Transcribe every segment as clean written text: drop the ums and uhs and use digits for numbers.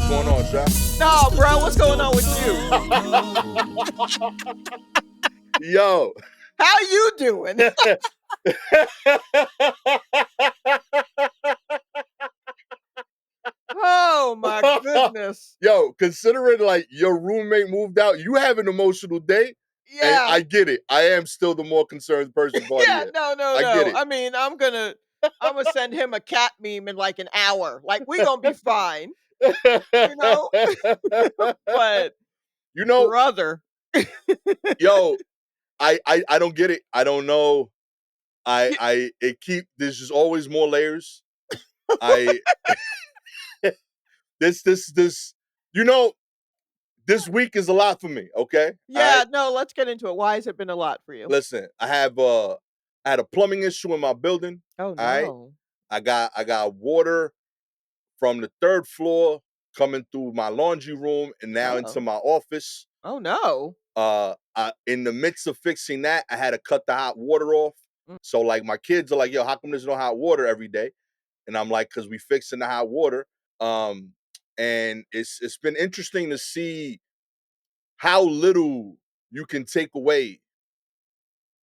What's going on, Shaq? No, bro, what's going on with you? Yo. How you doing? Oh my goodness. Yo, considering like your roommate moved out, you have an emotional day. And Yeah. I get it. I am still the more concerned person party. Yeah, no. I get it. I mean, I'm gonna send him a cat meme in like an hour. Like, we gonna be fine. You know? But you know, brother. yo, I don't get it. I don't know. There's just always more layers. This this week is a lot for me, okay? Yeah, no, let's get into it. Why has it been a lot for you? Listen, I had a plumbing issue in my building. Oh All right. no. I got water from the third floor coming through my laundry room and now into Uh-oh. my office. Oh no. In the midst of fixing that, I had to cut the hot water off. Mm. So like my kids are like, yo, how come there's no hot water every day? And I'm like, because we fixing the hot water. And it's been interesting to see how little you can take away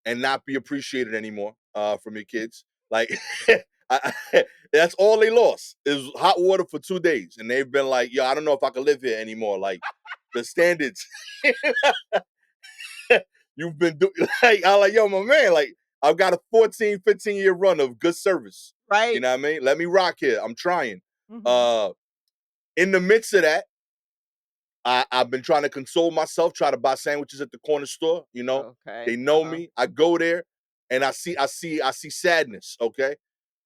and not be appreciated anymore from your kids. Like that's all they lost is hot water for 2 days. And they've been like, yo, I don't know if I can live here anymore. Like the standards you've been doing. Like, I'm like, yo, my man, like I've got a 14, 15-year run of good service. Right. You know what I mean? Let me rock here. I'm trying. Mm-hmm. In the midst of that, I've been trying to console myself, try to buy sandwiches at the corner store. You know, Okay. they know me. I go there and I see sadness. Okay,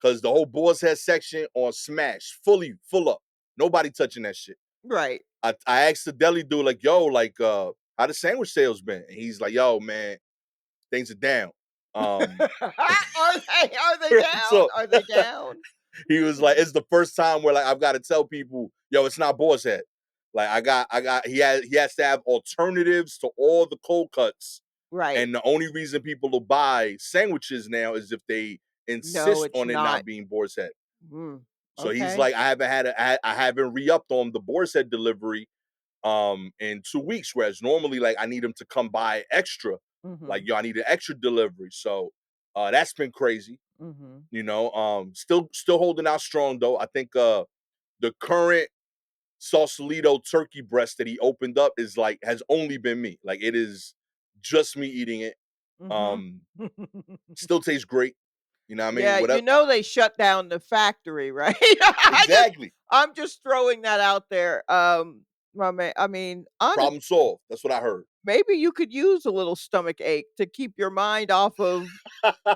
because the whole Boar's Head section on Smash full up. Nobody touching that shit. Right. I asked the deli dude like, yo, like, how the sandwich sales been? And he's like, yo, man, things are down. Are they down? So, Are they down? He was like, it's the first time where like I've got to tell people, yo, it's not Boar's Head. Like he has to have alternatives to all the cold cuts. Right. And the only reason people will buy sandwiches now is if they insist on it not being Boar's Head. Mm, so okay. he's like, I haven't re-upped on the Boar's Head delivery in 2 weeks, whereas normally like I need him to come by extra. Mm-hmm. Like, yo, I need an extra delivery. So that's been crazy. Mm-hmm. You know, still holding out strong though. I think the current Sausalito turkey breast that he opened up has only been me. Like, it is just me eating it. Mm-hmm. Still tastes great. You know what I mean? Yeah, Whatever. you know they shut down the factory, right? Exactly. I'm just throwing that out there. My man, I mean, Problem solved. That's what I heard. maybe you could use a little stomach ache to keep your mind off of what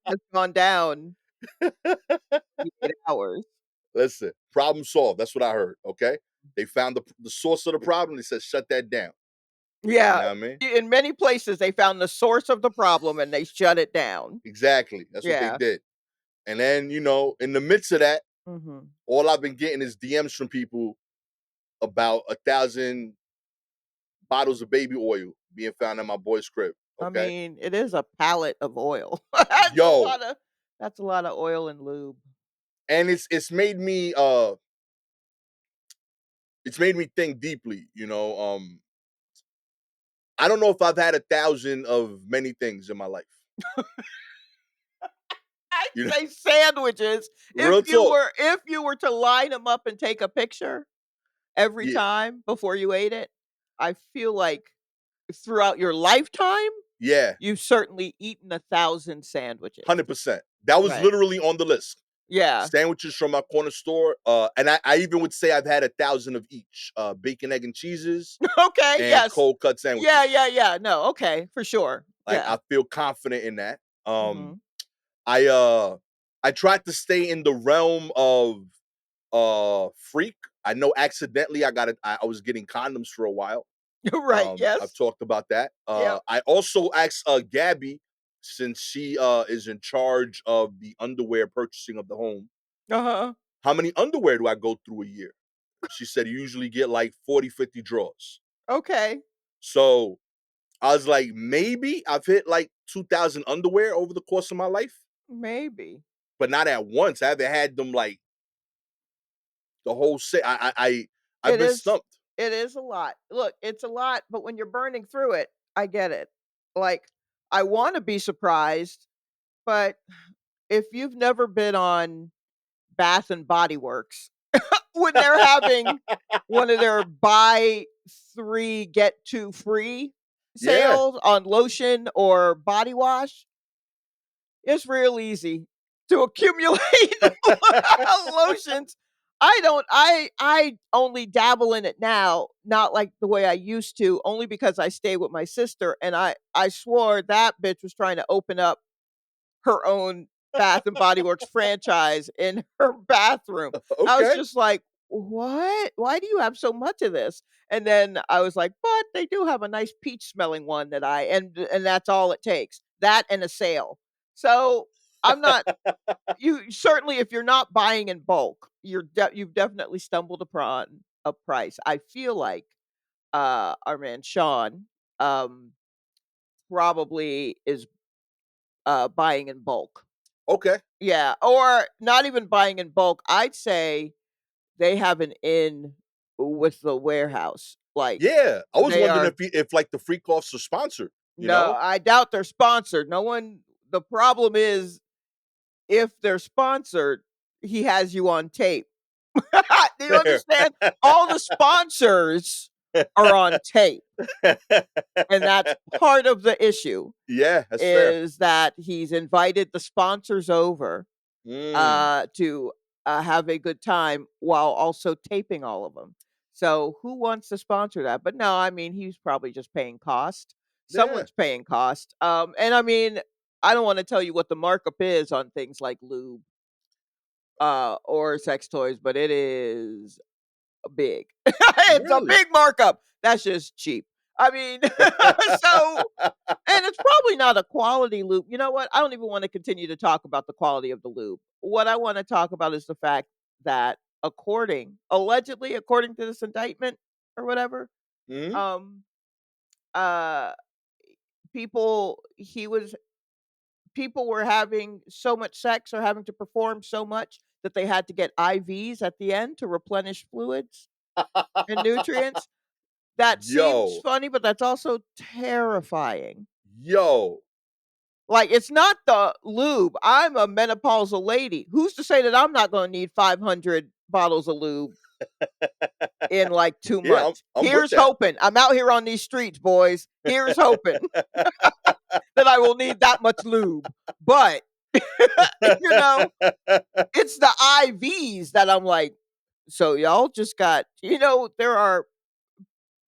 has gone down 8 hours. Listen, problem solved. That's what I heard. Okay. They found the source of the problem. They said, shut that down. Yeah, You know what I mean? in many places they found the source of the problem and they shut it down. Exactly. That's what they Yeah. did. And then, in the midst of that, Mm-hmm. all I've been getting is DMs from people about 1,000 bottles of baby oil being found in my boy's crib. I Okay. mean, it is a pallet of oil. Yo. That's a lot of oil and lube. And it's made me think deeply, I don't know if I've had 1,000 of many things in my life. I'd You know, say sandwiches. real talk. If you were to line them up and take a picture every Yeah. time before you ate it, I feel like throughout your lifetime, Yeah. you've certainly eaten 1,000 sandwiches. 100%. That was Right. literally on the list. Yeah. Sandwiches from my corner store. And I even would say I've had 1,000 of each. Bacon, egg, and cheeses. Okay, And yes. cold cut sandwiches. Yeah. No, okay, for sure. Like, Yeah. I feel confident in that. Mhm. I tried to stay in the realm of freak. I know accidentally I was getting condoms for a while. Right, yes. I've talked about that. Yep. I also asked Gabby, since she is in charge of the underwear purchasing of the home, Uh-huh. how many underwear do I go through a year? She said you usually get like 40, 50 draws. Okay. So I was like, maybe I've hit like 2,000 underwear over the course of my life, Maybe. but not at once. I haven't had them like the whole say I've It been is stumped. it is a lot. Look, it's a lot, but when you're burning through it, I get it. Like, I wanna be surprised, but if you've never been on Bath and Body Works, when they're having one of their buy 3, get 2 free Yeah. sales on lotion or body wash, it's real easy to accumulate lotions. I only dabble in it now, not like the way I used to, only because I stay with my sister, and I swore that bitch was trying to open up her own Bath and Body Works franchise in her bathroom. I was Okay. just like, "What? Why do you have so much of this?" And then I was like, "But they do have a nice peach smelling one that I," and that's all it takes. That and a sale. So, I'm not you certainly, if you're not buying in bulk, you've definitely stumbled upon a price. I feel like, our man Sean, um, probably is, buying in bulk. Okay. Yeah, or not even buying in bulk. I'd say they have an in with the warehouse. Like, Yeah. I was they wondering are if like the freak offs are sponsored, you no, know? I doubt they're sponsored. No one the problem is if they're sponsored, he has you on tape. Do you Fair. understand? All the sponsors are on tape, and that's part of the issue, Yeah, that's fair. is that he's invited the sponsors over Mm. to have a good time while also taping all of them. So who wants to sponsor that? But no, I mean, he's probably just paying cost. Yeah. Someone's paying cost. And I mean, I don't want to tell you what the markup is on things like lube or sex toys, but it is big. It's a Really? big markup. That's just cheap. I mean, so and it's probably not a quality lube. You know what? I don't even wanna continue to talk about the quality of the lube. What I wanna talk about is the fact that allegedly, according to this indictment or whatever, Mhm. um, uh, people he was people were having so much sex or having to perform so much that they had to get IVs at the end to replenish fluids and nutrients. That seems Yo. funny, but that's also terrifying. Yo. Like, it's not the lube. I'm a menopausal lady. Who's to say that I'm not gonna need 500 bottles of lube in, like, 2 Yeah, I'm months? I'm with Here's that. hoping. I'm out here on these streets, boys. Here's hoping that I will need that much lube. But, you know, it's the IVs that I'm like, "So y'all just got" there are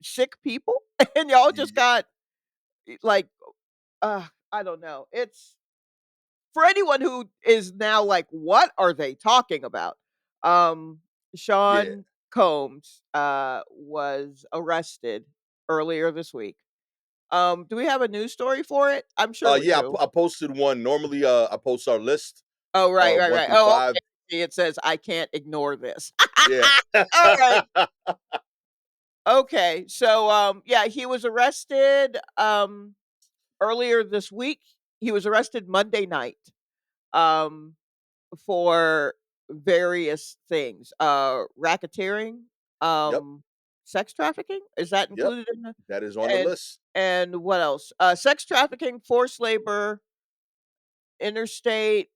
sick people, and y'all just Ye got, like, I don't know. It's for anyone who is now like, "What are they talking about?" Um, yeah. Sean Combs, was arrested earlier this week. Do we have a news story for it? I'm sure we Yeah, do. I posted one. Normally, I post our list Oh, right, of right, 1 right. through Oh, 5. okay. See, it says, "I can't ignore this." Yeah. Alright. Okay. So, yeah, he was arrested, earlier this week. He was arrested Monday night. Um for various things, racketeering, Yep, um, sex trafficking, is that yep. included in the That is on the and list. what else? Sex trafficking, forced labor, interstate,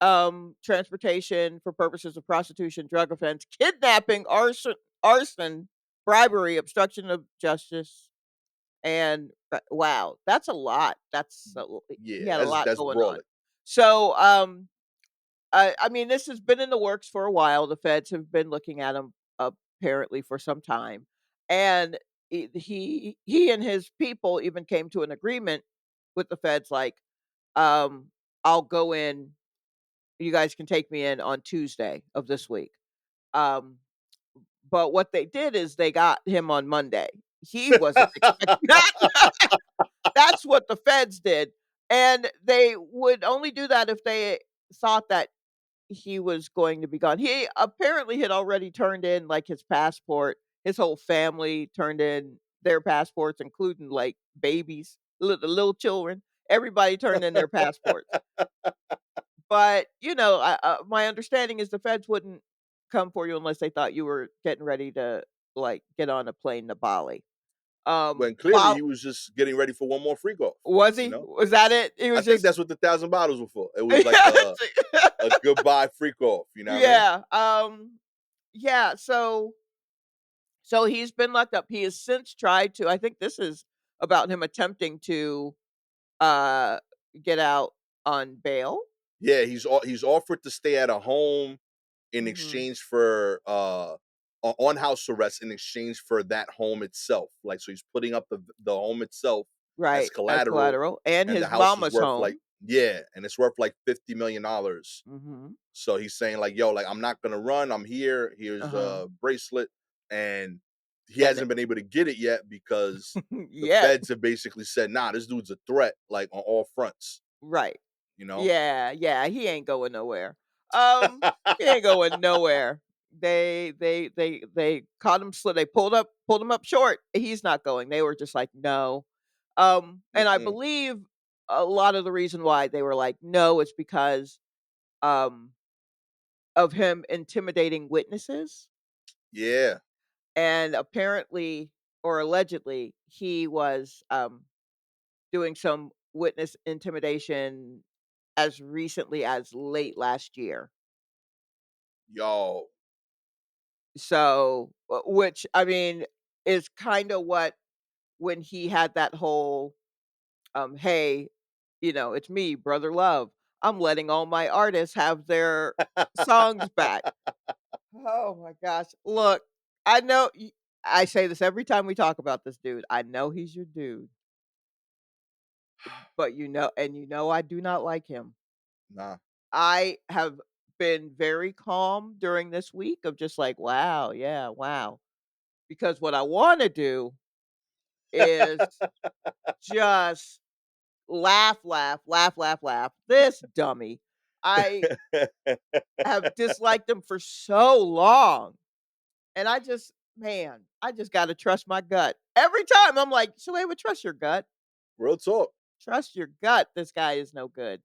transportation for purposes of prostitution, drug offense, kidnapping, arson, bribery, obstruction of justice, and wow, that's a lot. He Yeah, had a lot that's going on. brawling. So, I mean, this has been in the works for a while. The feds have been looking at him apparently for some time, and he and his people even came to an agreement with the feds, like, um, "I'll go in. You guys can take me in on Tuesday of this week." Um, but what they did is they got him on Monday. He wasn't expecting that. That's what the feds did, and they would only do that if they thought that he was going to be gone. He apparently had already turned in, like, his passport. His whole family turned in their passports, including, like, babies, the little children. Everybody turned in their passports. But, my understanding is the feds wouldn't come for you unless they thought you were getting ready to, like, get on a plane to Bali. When clearly Bal he was just getting ready for one more freak off, Was you he? know? Was that it? He I was think just that's what the 1,000 bottles were for. It was like Yeah. a goodbye freak off, you know what I mean? Yeah, yeah, so he's been locked up. He has since tried to I think this is about him attempting to, uh, get out on bail. Yeah, he's offered to stay at a home in Mhm. exchange for on house arrest in exchange for that home itself. Like so he's putting up the home itself as Right, as collateral collateral, and and the his house is mama's worth like home. yeah, and it's worth like $50 million. Mhm. So he's saying like, "Yo, like I'm not gonna run. I'm here. Here's Uh-huh. a bracelet," and he And hasn't been able to get it yet because the Yet. feds have basically said, "Nah, this dude's a threat, like on all fronts." Right. You know? Yeah, yeah, he ain't going nowhere. He ain't going nowhere. They caught him they pulled him up short. He's not going. They were just like, "No." And I Mm-mm. believe a lot of the reason why they were like, "No," is because, um, of him intimidating witnesses, Yeah, and apparently or allegedly, he was, doing some witness intimidation as recently as late last year. yo, So, which I mean is kind of what when he had that whole hey, it's me, Brother Love. I'm letting all my artists have their songs back. Oh my gosh. Look, I know I say this every time we talk about this dude. I know he's your dude, but I do not like him. nah. I have been very calm during this week of just like, wow, yeah, wow. Because what I want to do is just laugh, laugh, laugh, laugh, laugh. This dummy. I have disliked him for so long. And I just got to trust my gut. Every time I'm like, Shalewa, trust your gut. Real talk, Trust your gut. This guy is no good.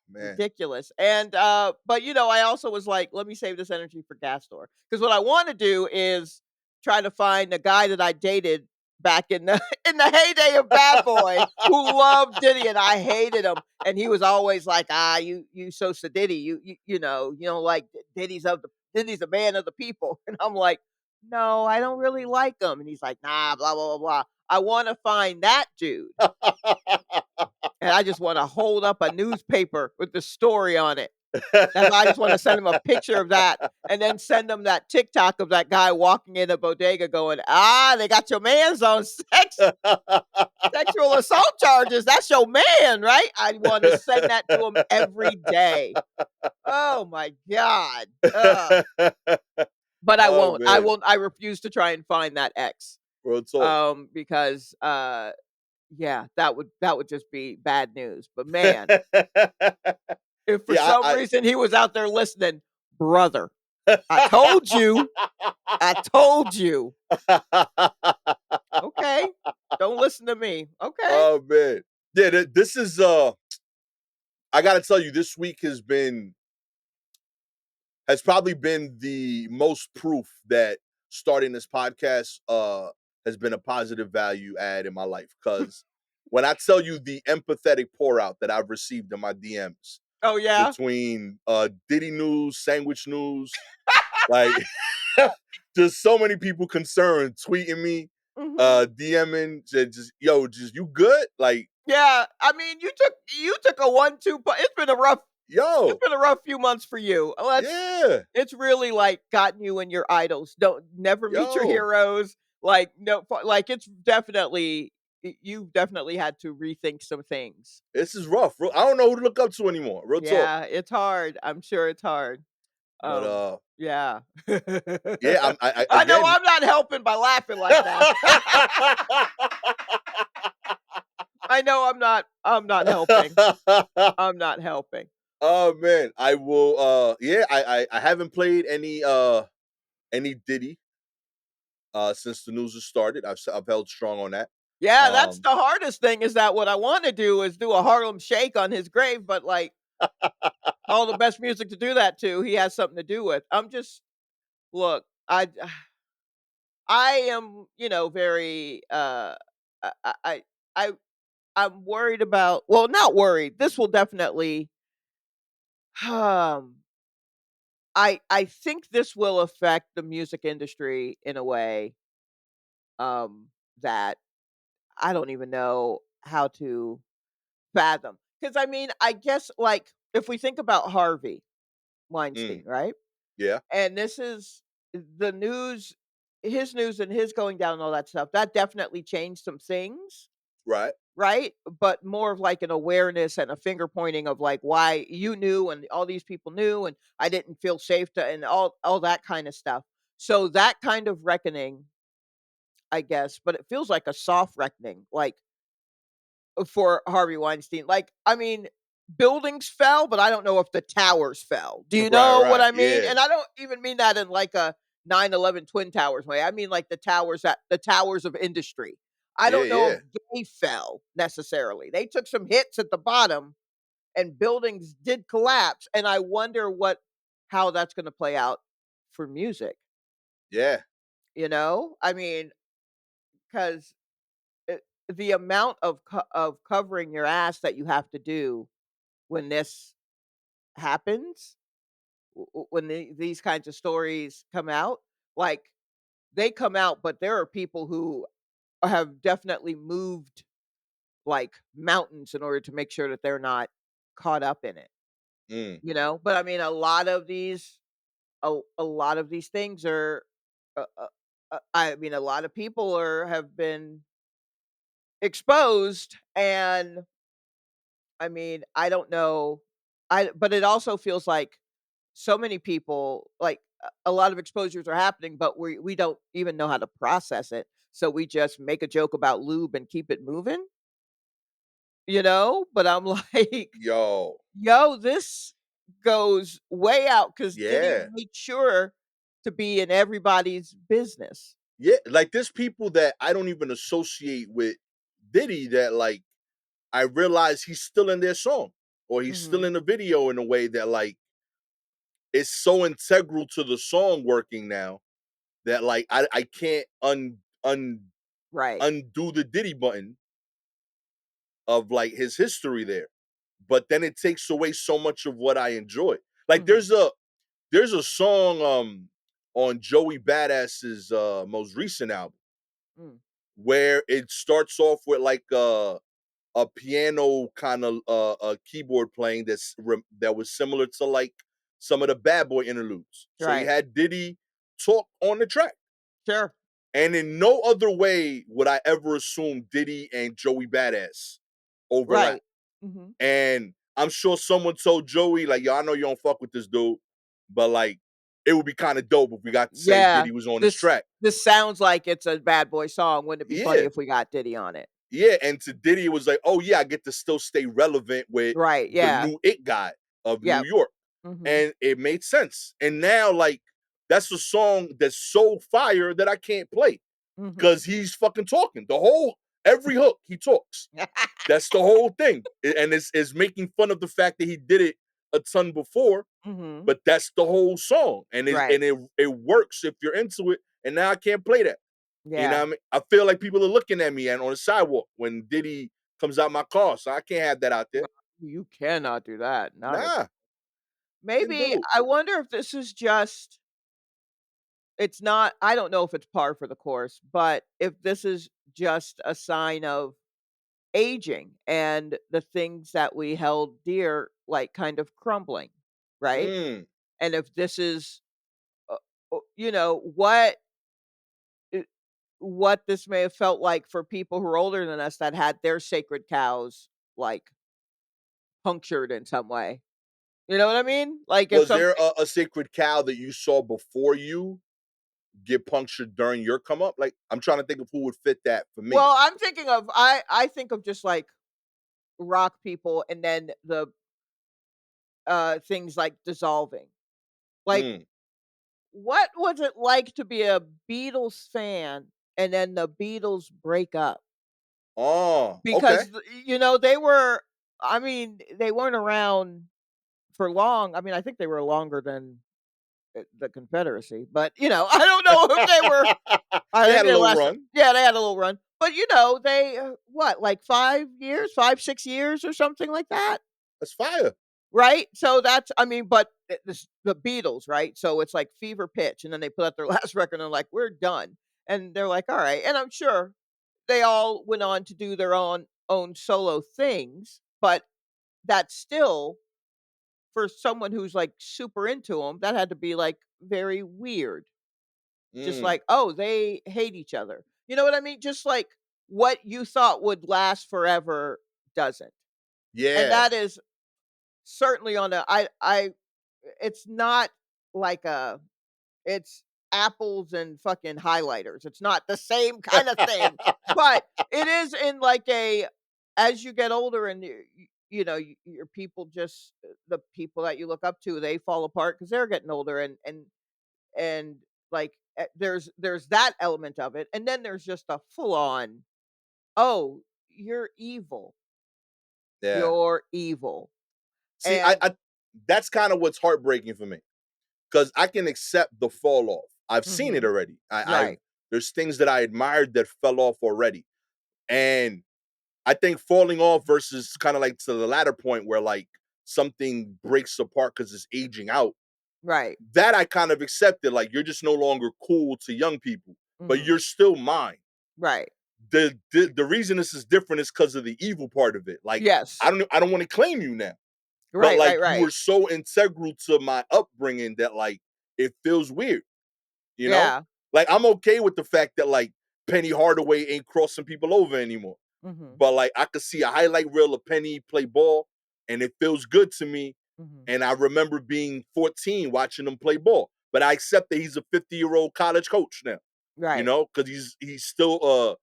man. Ridiculous. And but I also was like, let me save this energy for Gastor. Because what I want to do is try to find a guy that I dated back in the in the heyday of Bad Boy who loved Diddy and I hated him. And he was always like, you so sedity. You don't like Diddy's a man of the people. And I'm like, no, I don't really like him. And he's like, nah, blah, blah, blah, blah. I want to find that dude. And I just wanna hold up a newspaper with the story on it. I just wanna send him a picture of that, and then send him that TikTok of that guy walking in a bodega going, "Ah, they got your man's on sexual assault charges. That's your man, right?" I wanna send that to him every day. Oh my god. Ugh. But I Oh won't. I man, won't I refuse to try and find that ex. real talk. Because, yeah, that would just be bad news. But man, if for Yeah, some reason he was out there listening, brother, I told you, I told you. Okay. Don't listen to me. Okay. oh man, yeah. This is I gotta tell you, this week has probably been the most proof that starting this podcast has been a positive value add in my life. Because when I tell you the empathetic pour out that I've received in my DMs Oh, yeah? between Diddy news, sandwich news, like just so many people concerned, tweeting me, Mhm. DMing, just yo, just you good? Like, Yeah, I mean, you took a 1-2 pu it's yo, been a rough few months for you. yeah, It's really, like, gotten you and your idols. Don't never meet your yo, heroes. Like, no like, it's definitely you've definitely had to rethink some things. this is rough. I don't know who to look up to anymore. Real talk. Yeah, it's hard. I'm sure it's hard. But Yeah. yeah, I I know again. I'm not helping by laughing like that. I know I'm not helping. I'm not helping. Oh man, I will yeah, I haven't played any Diddy since the news has started. I've held strong on that. Yeah, that's Um the hardest thing is that what I wanna do is do a Harlem Shake on his grave, but, like, all the best music to do that to, he has something to do with. I'm just look, I am, very, I I I I I'm worried about well, not worried. This will definitely, um, I think this will affect the music industry in a way, that I don't even know how to fathom. Because I mean, I guess, like, if we think about Harvey Mm, Weinstein, right? yeah, And this is the news and his going down and all that stuff, that definitely changed some things, right. right? But more of like an awareness and a finger pointing of like why you knew and all these people knew and I didn't feel safe to and all that kind of stuff. So that kind of reckoning, I guess, but it feels like a soft reckoning, like for Harvey Weinstein. Like, I mean, buildings fell, but I don't know if the towers fell. Do you Right, know what right. I mean? Yeah. And I don't even mean that in like a 9/11 Twin Towers way. I mean like the towers of industry. I Yeah, don't know if yeah. they fell necessarily. They took some hits at the bottom and buildings did collapse. And I wonder how that's going to play out for music, Yeah. I mean, because the amount of covering your ass that you have to do when this happens, when these kinds of stories come out, like, they come out, but there are people who have definitely moved, like, mountains in order to make sure that they're not caught up in it, Mm, But, I mean, a lot of these things are, I mean, a lot of people have been exposed, and, I mean, I don't know. But it also feels like so many people, like, a lot of exposures are happening, but we don't even know how to process it. So we just make a joke about lube and keep it moving, But I'm like, yo. "Yo, this goes way out because Diddy Yeah. made sure to be in everybody's business." Yeah. Like there's people that I don't even associate with Diddy that like I realize he's still in their song or he's still Mhm. in the video in a way that like it's so integral to the song working now that like I can't Right. undo the Diddy button of like his history there. But then it takes away so much of what I enjoy. Like Mhm. there's a song on Joey Badass's most recent album Mm. where it starts off with like a piano kind of a keyboard playing that was similar to like some of the Bad Boy interludes. So you Right. had Diddy talk on the track. Sure. And in no other way would I ever assume Diddy and Joey Badass overlap. Right. Mhm. And I'm sure someone told Joey, like, yo, I know you don't fuck with this dude, but like, it would be kind of dope if we got to say Yeah. Diddy was on this This track. this sounds like it's a Bad Boy song. Wouldn't it be funny Yeah. if we got Diddy on it? Yeah. And to Diddy, it was like, oh, yeah, I get to still stay relevant with Right, the yeah. new it guy of New Yep. York. Mhm. And it made sense. And now, like, that's a song that's so fire that I can't play because Mhm. he's fucking talking. Every hook, he talks. That's the whole thing. And it's making fun of the fact that he did it a ton before, Mhm. but that's the whole song. And Right. it works if you're into it. And now I can't play that. You know Yeah. what I mean? I feel like people are looking at me and on the sidewalk when Diddy comes out my car. So I can't have that out there. No, you cannot do that, not at Nah, can maybe do. I wonder if this is just it's not I don't know if it's par for the course, but if this is just a sign of aging and the things that we held dear, like, kind of crumbling, right? Mm. And if this is, uh, you know, uh, what this may have felt like for people who are older than us that had their sacred cows, like, punctured in some way. You know what I mean? Like, if Was there something a sacred cow that you saw before you get punctured during your come up? Like, I'm trying to think of who would fit that for me. well, I'm thinking of I think of just, like, rock people and then things like dissolving. Like, Mm. what was it like to be a Beatles fan and then the Beatles break up? Oh, okay. Because, they were I mean, they weren't around for long. I mean, I think they were longer than the Confederacy, but, I don't know if they were. I They think had a they little lasted, run. yeah, they had a little run, but, they, what, like 5 years, 5, 6 years or something like that, That's fire. right? So that's, I mean, but the Beatles, right? So it's like fever pitch, and then they put out their last record and they're like, "We're done." And they're like, "Alright." And I'm sure they all went on to do their own solo things, but that's still, for someone who's, like, super into them, that had to be, like, very weird. Just Mm, like, "Oh, they hate each other." You know what I mean? Just like what you thought would last forever doesn't. And yeah. that is certainly on a I it's not like a it's apples and fucking highlighters. It's not the same kinda thing, but it is in like a, as you get older and your people just, the people that you look up to, they fall apart because 'cause they're getting older, and like, there's that element of it, and then there's just a full on, "Oh, you're evil. Yeah. You're evil." See, I, And I that's kind of what's heartbreaking for me because I can accept the fall off. I've seen it mhm, already. I've right, there's things that I admired that fell off already, and I think falling off versus kind of like to the latter point where like something breaks apart because it's aging out. right, That I kind of accepted. Like you're just no longer cool to young people, but mhm, you're still mine. right. The reason this is different is because of the evil part of it. Like Yes. I don't want to claim you now. But Right, like right, you were right. so integral to my upbringing that like it feels weird, you know? Yeah. Like I'm okay with the fact that like Penny Hardaway ain't crossing people over anymore. Mhm, But like I could see a highlight reel of Penny play ball and it feels good to me. mhm. And I remember being 14 watching him play ball. But I accept that he's a 50-year-old college coach now, Right, because he's still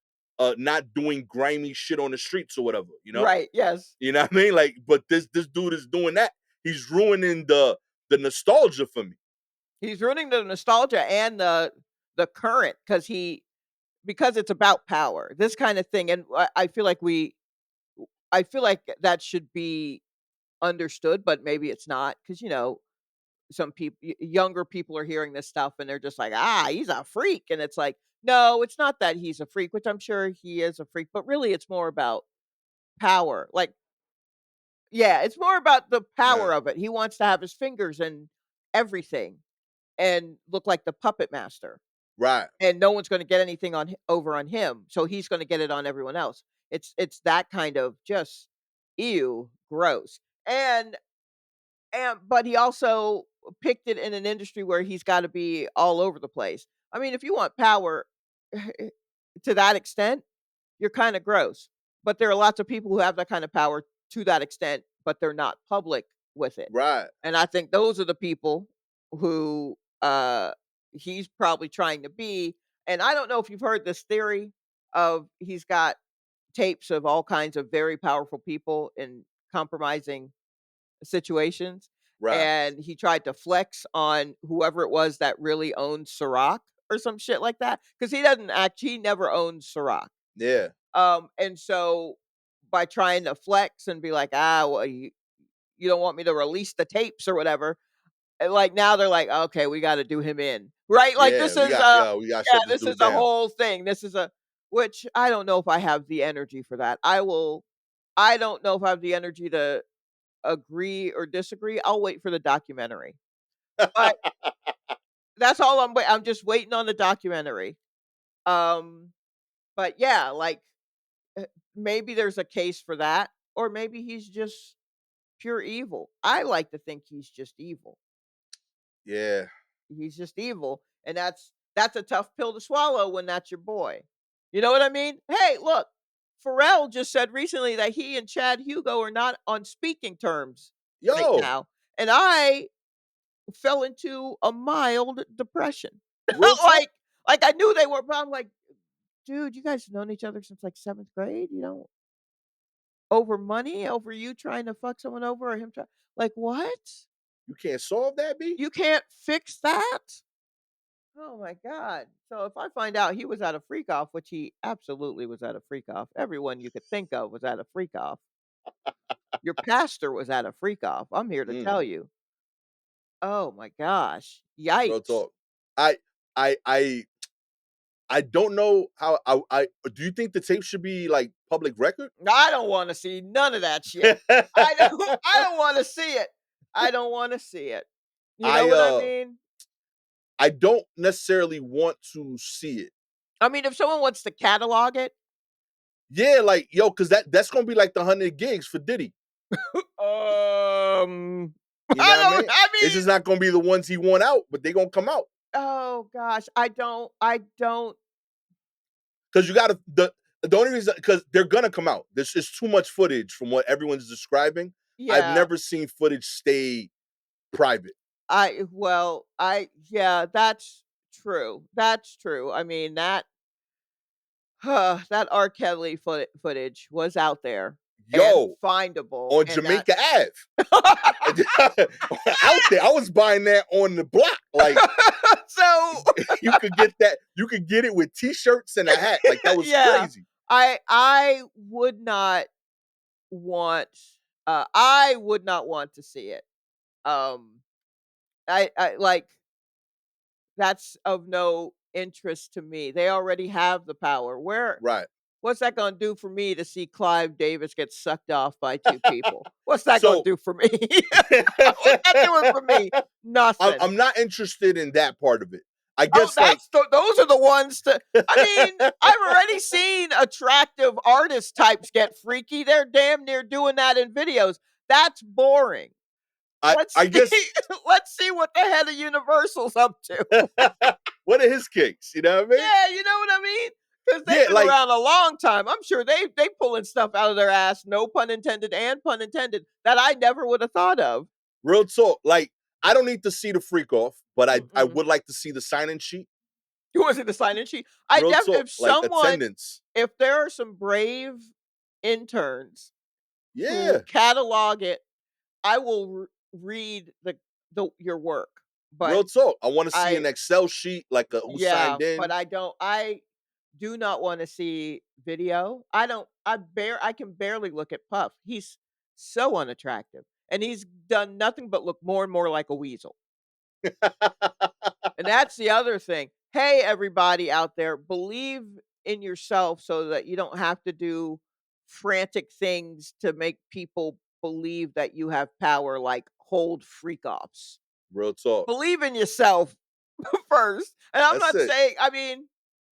not doing grimy shit on the streets or whatever, right, yes. You know what I mean? Like, but this dude is doing that. He's ruining the nostalgia for me. He's ruining the nostalgia and the current, because it's about power, this kinda thing, and I feel like that should be understood, but maybe it's not, because some people, younger people are hearing this stuff and they're just like, "Ah, he's a freak." And it's like, "No, it's not that he's a freak," which I'm sure he is a freak, but really it's more about power. Like, yeah, it's more about the Yeah. power of it. He wants to have his fingers in everything and look like the puppet master. Right. And no one's gonna get anything over on him, so he's gonna get it on everyone else. It's that kind of just, ew, gross. And but he also picked it in an industry where he's gotta be all over the place. I mean, if you want power to that extent, you're kinda gross. But there are lots of people who have that kind of power to that extent, but they're not public with it. Right. And I think those are the people who, he's probably trying to be. And I don't know if you've heard this theory of, he's got tapes of all kinds of very powerful people in compromising situations, Right. and he tried to flex on whoever it was that really owned Ciroc or some shit like that, because he never owned Ciroc. Yeah. And so by trying to flex and be like, "Ah, well, you don't want me to release the tapes or whatever," and, like, now they're like, "Okay, we gotta do him in." Right? Like, Yeah. We got to yeah, shut this this is dude a down. whole thing. This is a which I don't know if I have the energy for that. I don't know if I have the energy to agree or disagree. I'll wait for the documentary. But that's all I'm just waiting on the documentary. Um, but yeah, like, eh, maybe there's a case for that, or maybe he's just pure evil. I like to think he's just evil. Yeah. He's just evil, and that's a tough pill to swallow when that's your boy. You know what I mean? Hey, look, Pharrell just said recently that he and Chad Hugo are not on speaking terms right Yo, now, and I fell into a mild depression. real talk. like like I knew they were, but I'm like, dude, you guys have known each other since like seventh grade. You know, over money, over you trying to fuck someone over, or him trying, like, what? You can't solve that, B? You can't fix that? Oh my god. So if I find out he was at a freak off, which he absolutely was at a freak off, everyone you could think of was at a freak off. Your pastor was at a freak off, I'm here to Mm, tell you. Oh my gosh. real Yikes. talk. I I I I don't know how I do you think the tape should be like public record? I don't wanna see none of that shit. I don't wanna see it. I don't wanna see it. You know I what I mean? I don't necessarily want to see it. I mean, if someone wants to catalog it, Yeah, like yo, cause that's gonna be like the 100 gigs for Diddy. um, You know what I mean? I It's just mean, not gonna be the ones he want out, but they gonna come out. oh gosh, I don't Cause you gotta the only reason because they're gonna come out. There's just too much footage from what everyone's describing. I've yeah, never seen footage stay private. yeah, that's true. I mean, that R. Kelly footage was out there and Yo, findable, on and that Jamaica Ave. Out there. I was buying that on the block. Like so you could get it with t-shirts and a hat. Like that was yeah, crazy. I would not want, I would not want to see it. Um, I like, that's of no interest to me. They already have the power. Right. What's that gonna do for me to see Clive Davis get sucked off by 2 people? What's that gonna So do for me? What's that doing for me? Nothing. I'm not interested in that part of it. I Oh, guess like those are the ones to I mean, I've already seen attractive artist types get freaky. They're damn near doing that in videos. That's boring. Let's I guess see let's see what the head of Universal's up to. what are his kicks? You know what I mean? Yeah, you know what I mean? Because 'Cause Yeah, they've been like around a long time. I'm sure they pulling stuff out of their ass, no pun intended and pun intended, that I never would have thought of. real talk. Like I don't need to see the freak off, but I Mm-mm. would like to see the sign-in sheet. Who was it, the sign-in sheet? Real talk, If like someone attendance. if there are some brave interns Yeah, who catalog it, I will read the your work. But real talk. I want to see an I Excel sheet, like a who yeah, signed but in. I do not wanna see video. I don't I can barely look at Puff. He's so unattractive, and he's done nothing but look more and more like a weasel. And that's the other thing. Hey, everybody out there, believe in yourself so that you don't have to do frantic things to make people believe that you have power, like hold freak offs. Real talk. Believe in yourself first. And That's it.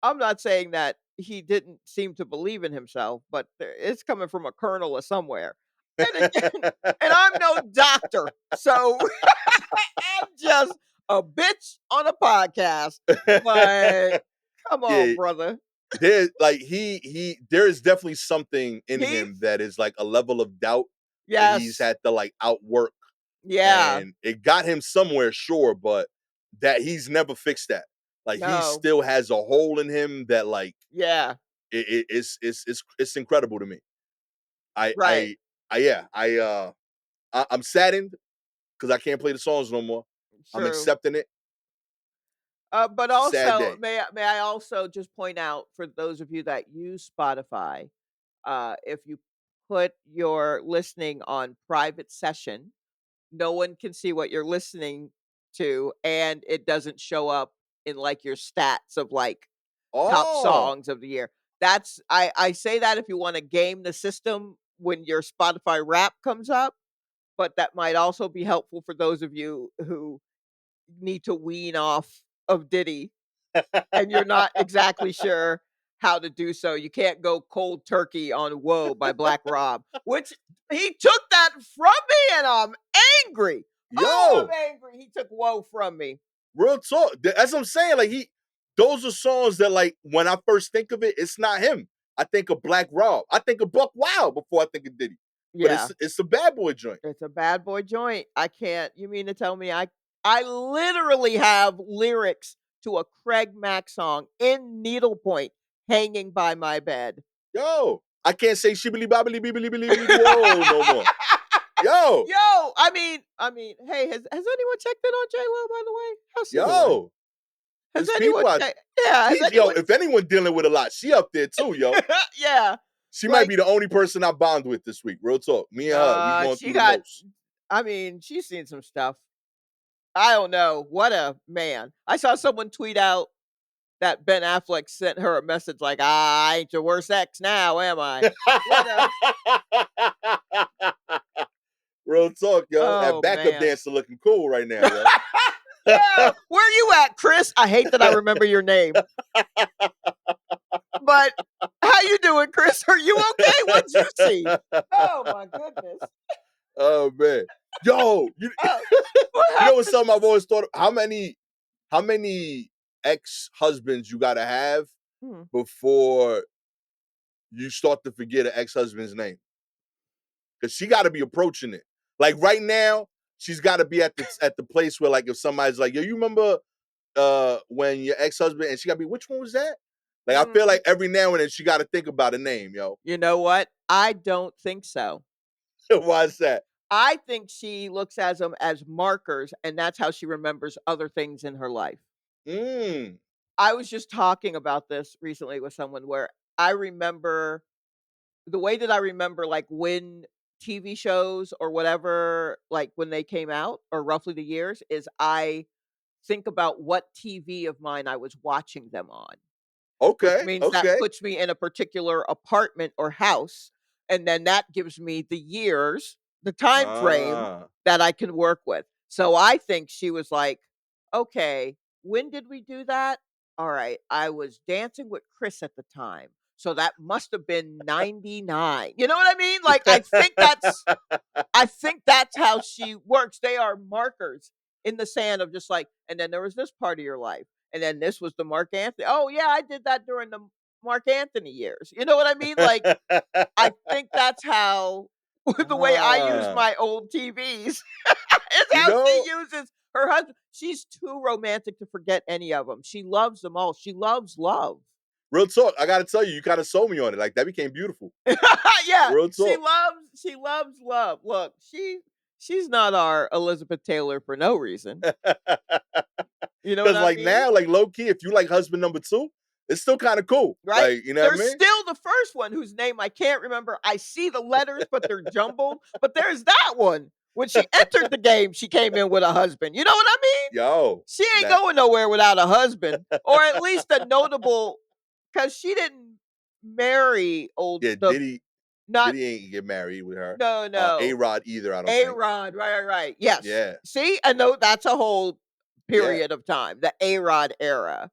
I'm not saying that he didn't seem to believe in himself, but it's coming from a kernel of somewhere. And again, and I'm no doctor, so I'm just a bitch on a podcast. But come on, Yeah, brother. there like there is definitely something in He him that is like a level of doubt that he's yes. had to like outwork, Yeah. and it got him somewhere, sure, but that he's never fixed that. Like he No. still has a hole in him that like Yeah. it's incredible to me. I Right. I I yeah I'm saddened because I can't play the songs no more. I'm True. accepting it. But It's a sad also, day. may I also just point out for those of you that use Spotify, if you put your listening on private session, no one can see what you're listening to, and it doesn't show up in like your stats of like top Oh, songs of the year. That's I say that if you want to game the system when your Spotify Wrap comes up, but that might also be helpful for those of you who need to wean off of Diddy and you're not exactly sure how to do so. You can't go cold turkey on "Whoa" by Black Rob, which he took that from me, and I'm angry. Oh, yo, I'm angry. He took "Whoa" from me. real talk. That's what I'm saying. Like those are songs that like when I first think of it, it's not him. I think of Black Rob. I think of Buck Wild before I think of Diddy. But Yeah, it's a bad boy joint. it's a bad boy joint. I can't. You mean to tell me I literally have lyrics to a Craig Mack song in needlepoint hanging by my bed. Yo, I can't say shibbly bobbly bibbly bibbly whoa no more. Yo, Yo, I mean, hey, has anyone checked in on J Lo, by the way? How's she doing? yo, Has there's anyone people out. checked? Yeah, has She's yo. anyone? If anyone dealing with a lot, she up there too, yo. Yeah. She might Like, be the only person I bond with this week. Real talk. Me and her, we going she through the got most. I mean, she's seen some stuff. I don't know. What a man. I saw someone tweet out that Ben Affleck sent her a message like, I ain't your worst ex now, am I?" What a Real talk, yo. That oh, backup man. dancer looking cool right now, yo. Yeah, where you at, Chris? I hate that I remember your name. But how you doing, Chris? Are you okay? What'd you see? Oh my goodness. Oh man. Yo, Oh, what you know what's happened? something I've always thought of? How many ex-husbands you gotta have Hmm. before you start to forget an ex-husband's name? Because she gotta be approaching it. Like right now, she's gotta be at the place where like if somebody's like, yo, you remember when your ex-husband and she gotta be, which one was that? Like I feel Mm, like every now and then she gotta think about a name, yo. you know what? I don't think so. Why is that? I think she looks at them as markers, and that's how she remembers other things in her life. Mm. I was just talking about this recently with someone where I remember the way that I remember, like, when TV shows or whatever, like, when they came out or roughly the years, is I think about what TV of mine I was watching them on, which Okay, means that okay. puts me in a particular apartment or house, and then that gives me the years, the time frame Ah. that I can work with. So I think she was like, "Okay, when did we do that? Alright, I was dancing with Chris at the time, so that must have been '99." You know what I mean? Like, I think that's how she works. They are markers in the sand of just like, and then there was this part of your life, and then this was the Mark Anthony. Oh yeah, I did that during the Mark Anthony years. You know what I mean? Like, I think that's how the way I use Ah. my old TVs is You how she know, uses her husband. She's too romantic to forget any of them. She loves them all. She loves love. real talk. I gotta tell you, you kind of sold me on it. Like that became beautiful. Yeah, Real talk. she loves love. Look, she's not our Elizabeth Taylor for no reason. You know what Because I like mean? now, like low key, if you like husband number two, it's still kind of cool. Right? Like you know what I There's mean? still the first one whose name I can't remember. I see the letters, but they're jumbled. But there's that one. When she entered the game, she came in with a husband. You know what I mean? Yo, She ain't that going nowhere without a husband, or at least a notable, because she didn't marry old yeah, the Diddy not Diddy ain't get married with her. no A no Rod either, I don't think. A-Rod, right. Yes. Yeah. See? I know that's a whole Yeah. period of time, the A-Rod era,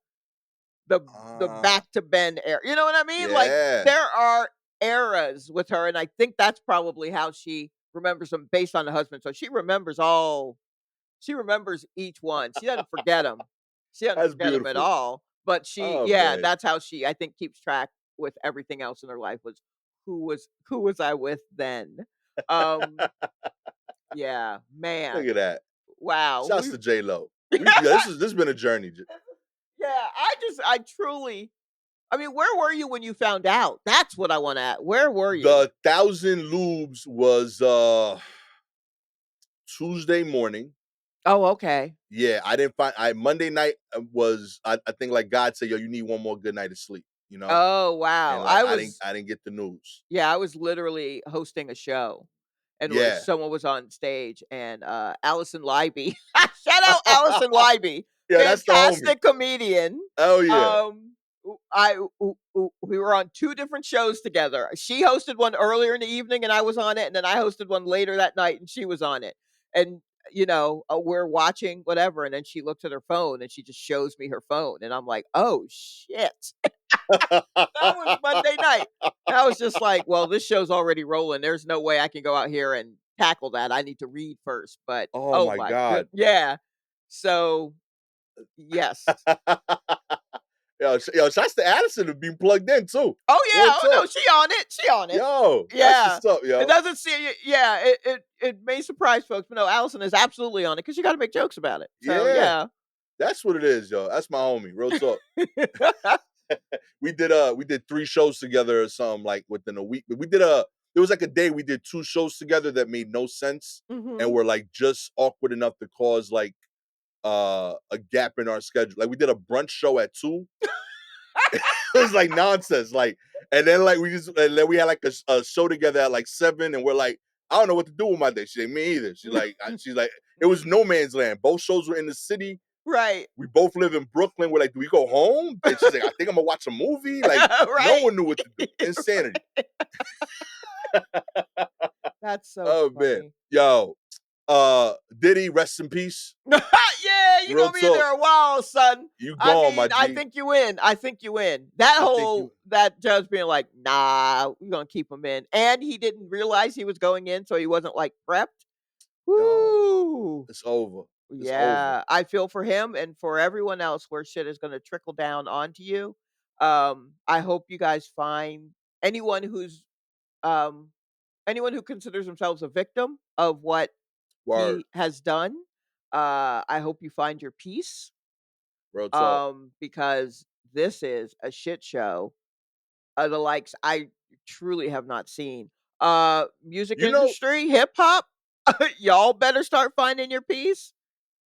the Ah, back to Ben era. You know what I mean? Like, yeah. there are eras with her, and I think that's probably how she remembers them based on the husband. So she remembers each one. She doesn't forget them. She doesn't That's forget them at beautiful. all, but she Oh yeah, man. that's how she, I think, keeps track with everything else in her life was who was I with then? Um, yeah, Look man. at that. Wow. Shouts to J Lo. Yeah, this has been a journey. Yeah, I truly I mean, where were you when you found out? That's what I wanna at where were you? The Thousand Lubes was Tuesday morning. Oh, okay. Yeah, I didn't find I Monday night was I think like God said, yo, you need one more good night of sleep, you know? Oh, wow. And like I didn't get the news. I was literally hosting a show, and was Yeah. someone was on stage, and, Allison Leiby shout out Allison Leiby, Yeah, that's the homie. fantastic comedian. Oh yeah. W I w w we were on 2 different shows together. She hosted one earlier in the evening, and I was on it, and then I hosted one later that night, and she was on it. And, we're watching whatever, and then she looks at her phone, and she just shows me her phone, and I'm like, "Oh, shit." That was Monday night. I was just like, "Well, this show's already rolling. There's no way I can go out here and tackle that. I need to read first." But, Oh oh my my good God. yeah. So, yes. Yo, shouts to Addison to be plugged in too. Oh, Real yeah. Oh, no, talk. she on it. She on it. Yo, that's Yeah. what's up, It yo. doesn't see yeah, it may surprise folks, but no, Allison is absolutely on it because you gotta make jokes about it. So, Yeah, yeah. that's what it is, yo. That's my homie. Real talk. We did 3 shows together or something like within a week. We did a there was like a day we did 2 shows together that made no sense and Mhm. were like just awkward enough to cause like a gap in our schedule. Like we did a brunch show at 2. It was like nonsense. Like And then like and then we had like a show together at like 7, and we're like, I don't know what to do with my day. She's like, me either. She's like, it was no man's land. Both shows were in the city. Right. We both live in Brooklyn. We're like, do we go home? And she's like, I think I'm gonna watch a movie. Like, no Right. one knew what to do. Insanity. That's so Oh man. funny. Yo, Diddy, rest in peace. Yeah, you Real gonna be talk. there a while, son. You I gone, my mean, I G. think you win. I think you win. That I think whole you that judge being like, "Nah, we're gonna keep him in," and he didn't realize he was going in, so he wasn't like prepped. yo, Woo! it's over. It's over. Yeah, I feel for him and for everyone else where shit is gonna trickle down onto you. I hope you guys find anyone who's um anyone who considers themselves a victim of what Word. he has done. I hope you find your peace, Real talk. because this is a shit show, the likes I truly have not seen. Music You know, industry, hip hop, y'all better start finding your peace.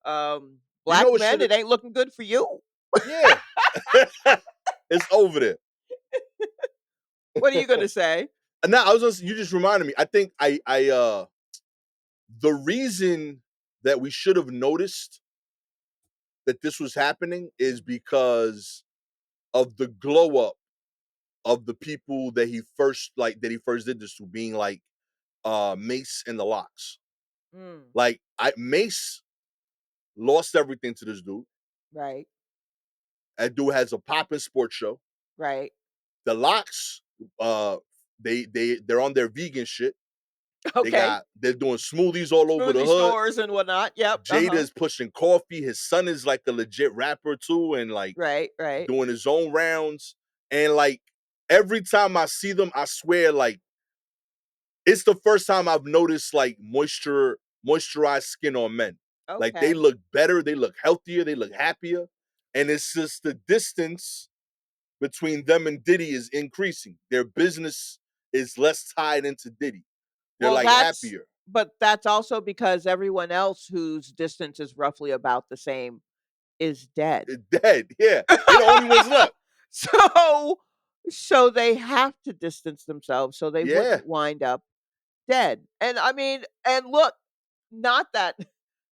you know Black what men, should have it ain't looking good for you. yeah. It's over there. What are you gonna say? Now you just reminded me. I think the reason that we should have noticed that this was happening is because of the glow up of the people that he first did this to, being like Mace and the Locks. Mm, Like Mace lost everything to this dude. right, That dude has a poppin' sports show. right. The Locks, uh, they're on their vegan shit. Okay. They're doing smoothies all over the Smoothie hood. stores and whatnot. Yep. Uh-huh. Jada's pushing coffee. His son is like a legit rapper too, and like Right, right. doing his own rounds. And like every time I see them, I swear, like it's the first time I've noticed like moisturized skin on men. Like they Okay. look better, they look healthier, they look happier. And it's just the distance between them and Diddy is increasing. Their business is less tied into Diddy. They're Well, like that's happier. but that's also because everyone else whose distance is roughly about the same is dead. They're dead. Yeah. They're the only ones left. So so they have to distance themselves so they Yeah. wouldn't wind up dead. And I mean, and look, not that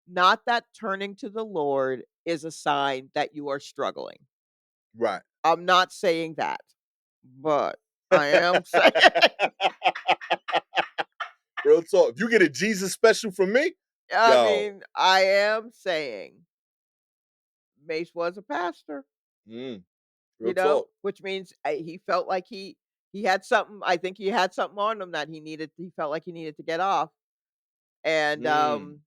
not that turning to the Lord is a sign that you are struggling. Right. I'm not saying that, but I am saying Real talk. If you get a Jesus special from me, I yo. mean, I am saying Mace was a pastor. Mm, You real know, talk. which means, he felt like he had something I think he had something on him that he felt like he needed to get off, and, Mm,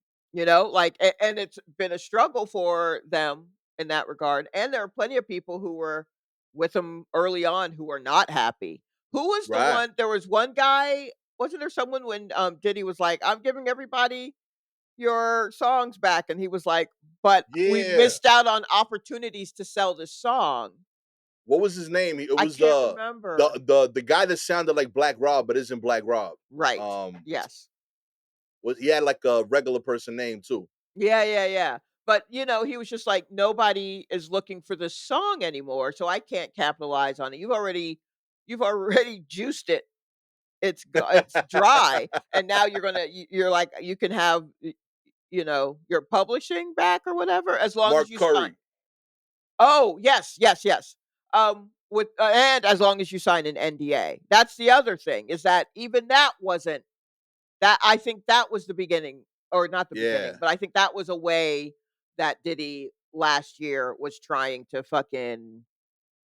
like, and it's been a struggle for them in that regard, and there are plenty of people who were with him early on who are not happy. Who was the right. one there was one guy wasn't there someone when, Diddy was like, "I'm giving everybody your songs back," and he was like, "But we Yeah. missed out on opportunities to sell this song." What was his name? It I was can't the remember. the guy that sounded like Black Rob, but isn't Black Rob. Right. Um, Yes. was he had like a regular person name too. Yeah, yeah, yeah. But, he was just like, "Nobody is looking for this song anymore, so I can't capitalize on it. You've already juiced it. It's dry, and now you're like, you can have, your publishing back or whatever as long as Mark you sign." Curry. Oh, yes, yes, yes. And as long as you sign an NDA. That's the other thing, is that even that wasn't that I think that was the beginning, or not the beginning, Yeah. but I think that was a way that Diddy last year was trying to fucking,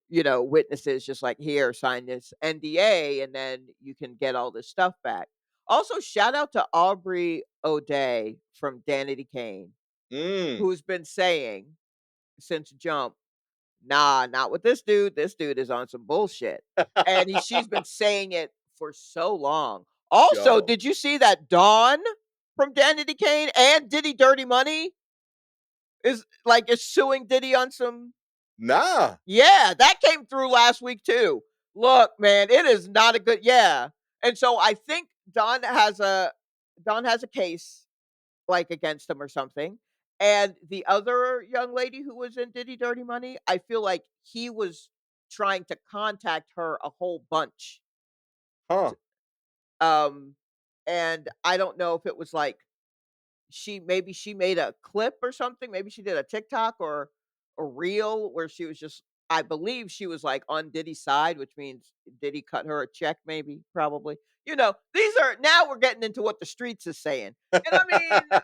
witnesses just like, "Here, sign this NDA, and then you can get all this stuff back." Also, shout out to Aubrey O'Day from Danity Kane, Mm. who's been saying since Jump, "Nah, not with this dude. This dude is on some bullshit." And she's been saying it for so long. Also, Yo. did you see that Dawn from Danity Kane and Diddy Dirty Money is suing Diddy on some. Nah. Yeah, that came through last week too. Look, man, it is not a good, yeah. And so I think Don has a case like against him or something. And the other young lady who was in Diddy Dirty Money, I feel like he was trying to contact her a whole bunch. Huh. Um, and I don't know if it was like she made a clip or something. Maybe she did a TikTok or a reel where she was just I believe she was like on Diddy's side, which means Diddy cut her a check, maybe, probably. These are now we're getting into what the streets is saying. And I mean,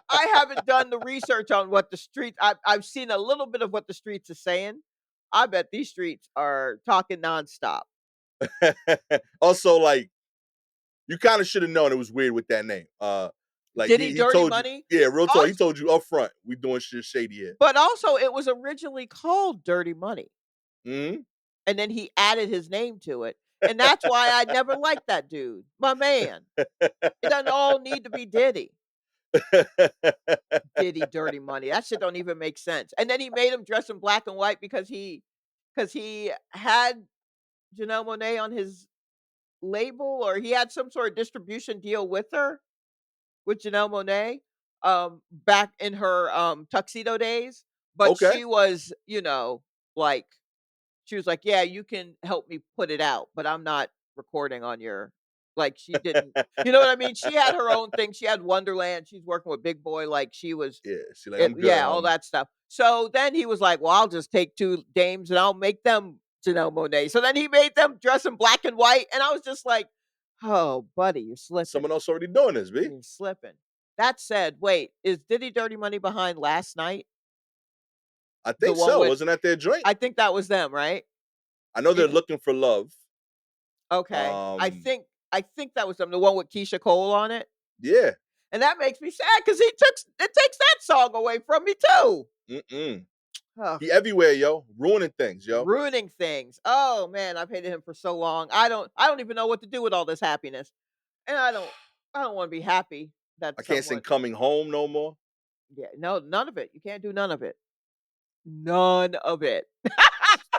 I haven't done the research on what the streets I've seen a little bit of what the streets is saying. I bet these streets are talking nonstop. Also, like, you kind of should have known it was weird with that name. Like Diddy he Dirty told you, Money. yeah, real talk. He Also, told you up front, we doing shit shady here. but also it was originally called Dirty Money. Hmm. And then he added his name to it, and that's why I never liked that dude. My man. It doesn't all need to be Diddy. Diddy Dirty Money. That shit don't even make sense. And then he made him dress in black and white because he had Janelle Monáe on his label, or he had some sort of distribution deal with her, with Janelle Monáe, back in her, tuxedo days, but Okay. she was, like she was like, "Yeah, you can help me put it out, but I'm not recording on your." Like, she didn't, you know what I mean? She had her own thing. She had Wonderland. She's working with Big Boy. Like, she was, Yeah. See, like, I'm good, yeah, all homie. that stuff. So then he was like, "Well, I'll just take two dames and I'll make them Janelle Monáe." So then he made them dress in black and white, and I was just like, "Oh, buddy, you're slipping. Someone else already doing this, B. You're slipping." That said, wait, is Diddy Dirty Money behind Last Night? I The think one so. with, Wasn't that their joint? I think that was them, right? I know they're Bec- looking for love. Okay. I Um, think I think that was them, the one with Keisha Cole on it. yeah. And that makes me sad because it takes that song away from me too. Mm-mm. Ugh, He everywhere, yo, ruining things, yo. ruining things. Oh man, I've hated him for so long. I don't even know what to do with all this happiness. And I don't want to be happy that I can't sing someone, "Coming Home" no more. yeah, no, none of it. You can't do none of it. None of it. It's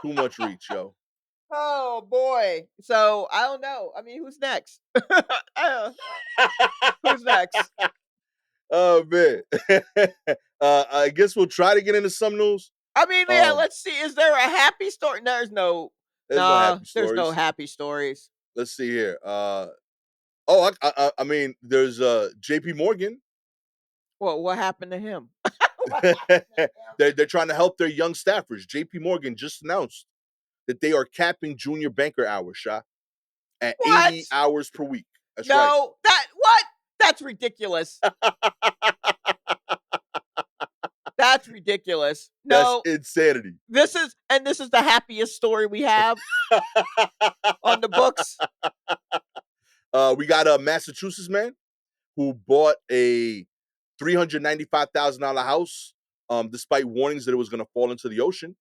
too much reach, yo. Oh boy. So I don't know. I mean, who's next? Who's next? Oh man. I guess we'll try to get into some news. I mean, yeah, Um, let's see. Is there a happy story? There's no, there's no happy there's no stories. happy stories. Let's see here. Oh, I mean, there's J.P. Morgan. Well, what happened to him? What happened to him? They're trying to help their young staffers. J.P. Morgan just announced that they are capping junior banker hours, Sha, at What? 80 hours per week. That's right. No, that what? That's ridiculous. That's ridiculous. That's No, insanity. this is the happiest story we have on the books. We got a Massachusetts man who bought a $395,000 house, despite warnings that it was going to fall into the ocean.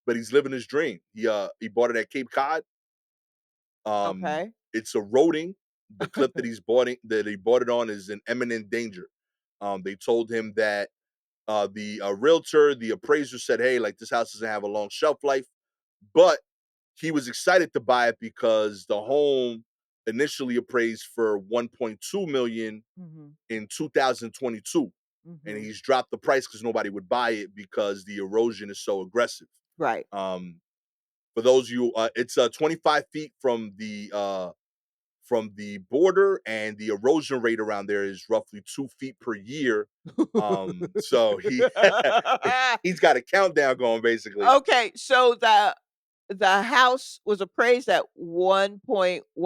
But he's living his dream. He bought it at Cape Cod. Okay. It's eroding. The cliff that he bought it on is in imminent danger. They told him that the realtor, the appraiser said, "Hey, like this house doesn't have a long shelf life," but he was excited to buy it because the home initially appraised for 1.2 million Mhm. in 2022, and Mhm. he's dropped the price because nobody would buy it because the erosion is so aggressive. Right. Um, for those of you, it's 25 feet from the border, and the erosion rate around there is roughly 2 feet per year. So he's got a countdown going basically. Okay, so the house was appraised at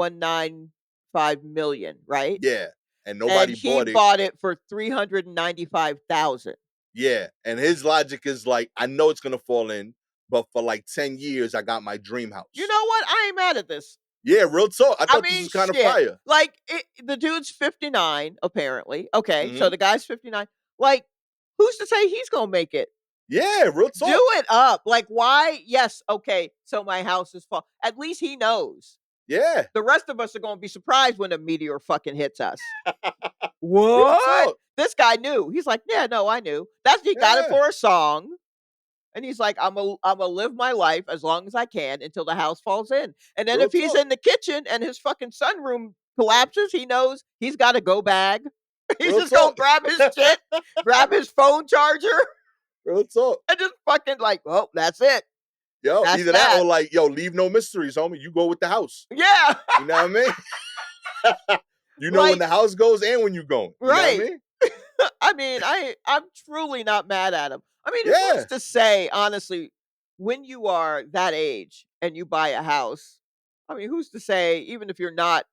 1.195 million, right? Yeah, and And nobody he bought it. bought it for 395,000. Yeah, and his logic is like, I know it's gonna fall in, but for like 10 years, I got my dream You house. know what? I ain't mad at this. Yeah, real talk. I I thought this mean, was kind of shit. fire. Like, the dude's 59, apparently. Okay, so Hmm. the guy's 59. Like, who's to say he's gonna make it? Yeah, real Do talk. it up. Like, why? Yes, okay, so my house is fall. At least he knows. Yeah, The rest of us are gonna be surprised when a meteor fucking hits us. real What? talk. This guy knew. He's like, "Yeah, no, I knew." He got it Yeah, for a song, and he's like, "Imma live my life as long as I can until the house falls in." And then real if he's talk. in the kitchen and his fucking sunroom collapses, he knows he's got a go bag. He's Real just gonna talk. grab his shit, grab his phone charger, Real talk. and just fucking like, "Oh, that's it." Yo, That's either that that. or like, yo, leave no mysteries, homie. You go with the house. Yeah. You know what I mean? You know when Like the house goes and when you going. You know what I right. mean? I mean, I'm truly not mad at him. I mean, who's Yeah. to say, honestly, when you are that age and you buy a house, I mean, who's to say, even if you're not,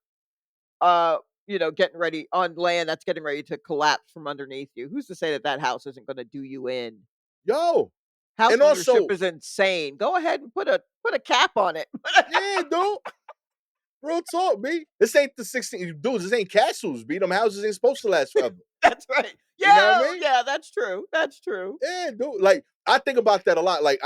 uh, getting ready on land that's getting ready to collapse from underneath you, who's to say that that house isn't going to do you in? Yo. House And ownership also, is insane. Go ahead and put a cap on it. yeah, dude. Real talk, B. This ain't the 16 dudes. This ain't castles, B. Them houses ain't supposed to last forever. That's right. You know what I Yeah, mean? yeah, that's true. That's true. Yeah, dude. Like I think about that a lot. Like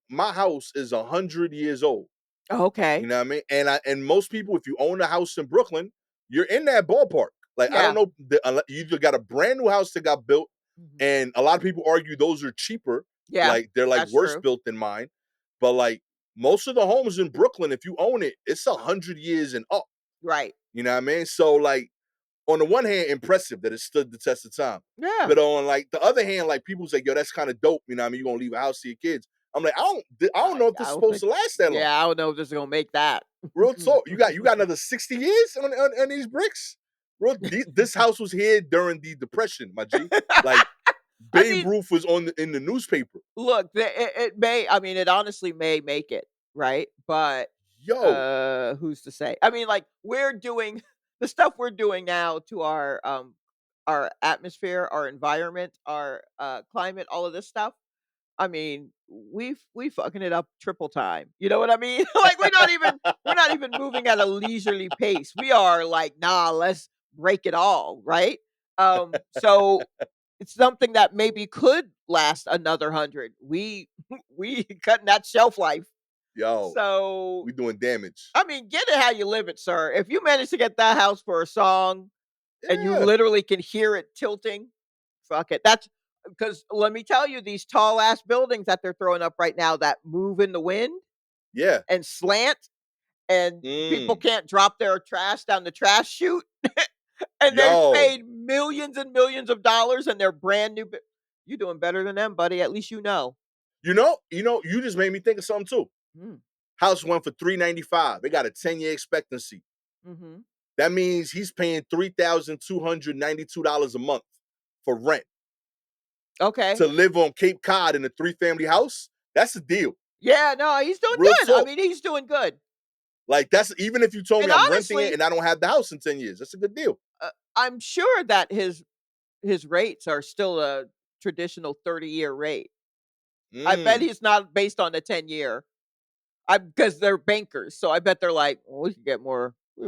my house is 100 years old. You Okay. know what I mean? And most people, if you own a house in Brooklyn, you're in that ballpark. Like I don't Yeah. know, you either got a brand new house that got built, Mhm. and a lot of people argue those are cheaper. Yeah, Like they're like that's worse true. built than mine. But like most of the homes in Brooklyn, if you own it, it's 100 years and up. Right. You know what I mean? So like on the one hand, impressive that it stood the test of time. Yeah. But on like the other hand, like people's like, yo, that's kind of dope. You know what I mean? You're gonna leave a house to your kids. I'm like, I don't know if I this is don't supposed think to last that long. yeah, I don't know if this is gonna make that. Real talk. You got another 60 years on these bricks? This house was here during the depression, my G. Like I Babe mean, Ruth was in the newspaper. look, it may I mean, it honestly may make it, right? But, Yo, who's to say? I mean, like, we're doing the stuff we're doing now to our atmosphere, our environment, our, climate, all of this stuff. I mean, we fucking it up triple time. You know what I mean? Like, we're not even moving at a leisurely pace. We are like, "Nah, let's break it all," right? So it's something that maybe could last another 100. We cutting that shelf life. yo, So, we doing damage. I mean, get it how you live it, sir. If you manage to get that house for a song and you Yeah, literally can hear it tilting, fuck it. That's because let me tell you, these tall ass buildings that they're throwing up right now that move in the wind yeah. and slant, and people Mm. can't drop their trash down the trash chute, and they've Yo, paid millions and millions of dollars, and they're brand new. You doing better than them, buddy. At least you know. you just made me think of something too. Mm, House went for 395. They got a 10-year expectancy. mhm. That means he's paying $3,292 a month for rent Okay. to live on Cape Cod in a three-family house. That's a deal. Yeah, no, he's doing Real good. I talk. mean, he's doing good. Like that's even if you told And me I'm renting it honestly, and I don't have the house in 10 years. That's a good deal. I'm sure that his rates are still a traditional 30-year rate. I bet Mm. he's not based on the 10-year. I because they're bankers, so I bet they're like, "Well, we could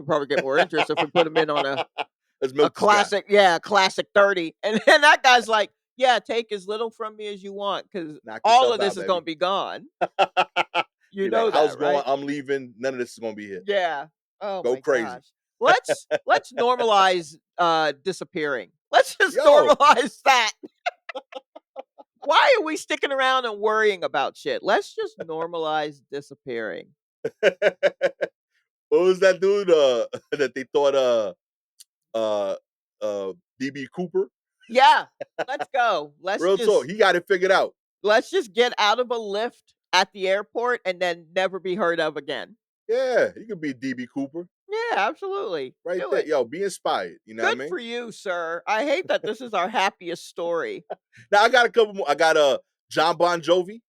probably get more interest if we put him in on Let's a milk this guy. classic, yeah, classic 30." And then that guy's like, "Yeah, take as little from me as you want, because Knock all yourself of this out, is gonna baby. be gone." You Be like, know house that, going, right? I'm leaving. None of this is gonna be here. Yeah. Oh Go my crazy. gosh. Let's normalize, disappearing. Let's just Yo, normalize that. Why are we sticking around and worrying about shit? Let's just normalize disappearing. what was that dude that they thought uh DB Cooper? Yeah, let's go. Real talk. He got it figured out. Let's just get out of a lift at the airport and then never be heard of again. Yeah, he could be DB Cooper. Yeah, absolutely. Right Do there. it. Yo, be inspired. You know what Good I for mean? you, sir. I hate that this is our happiest story. Now I got a couple more. I got John Bon Jovi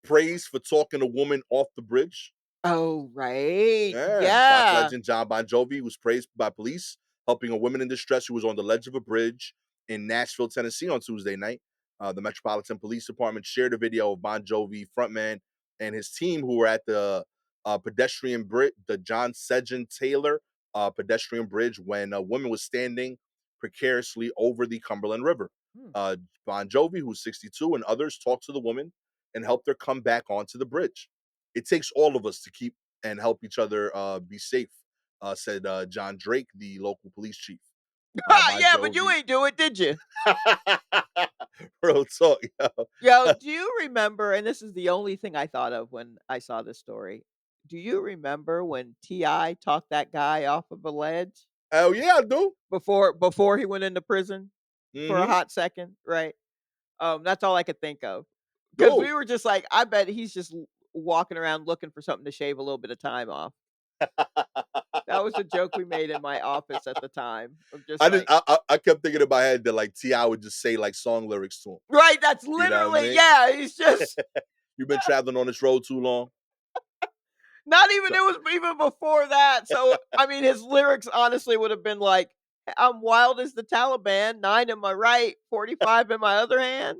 praised for talking a woman off the bridge. Oh, right. Yeah, rock Yeah. legend John Bon Jovi was praised by police helping a woman in distress who was on the ledge of a bridge in Nashville, Tennessee on Tuesday night. The Metropolitan Police Department shared a video of Bon Jovi frontman and his team who were at the pedestrian bridge, the John Sedgen Taylor pedestrian bridge, when a woman was standing precariously over the Cumberland River. Hmm. Bon Jovi, who's 62, and others talked to the woman and helped her come back onto the bridge. It takes all of us to keep and help each other be safe, said John Drake, the local police chief. Bon Yeah, but you Jovi. ain't do it, did you? Real talk, yo. Yo, do you remember, and this is the only thing I thought of when I saw this story. Do you remember when T.I. talked that guy off of a ledge Hell yeah, I do. before he went into prison for a Mm-hmm. hot second, right? That's all I could think of. Because Dude, we were just like, I bet he's just walking around looking for something to shave a little bit of time off. That was a joke we made in my office at the time of just I just like I kept thinking in my head that like Ti would just say like song lyrics to him. right, that's You know what I literally mean? yeah, he's just You've been traveling on this road too long. not even So, it was even before that, so, I mean, his lyrics honestly would have been like, "I'm wild as the Taliban, 9 in my right, 45 in my other hand."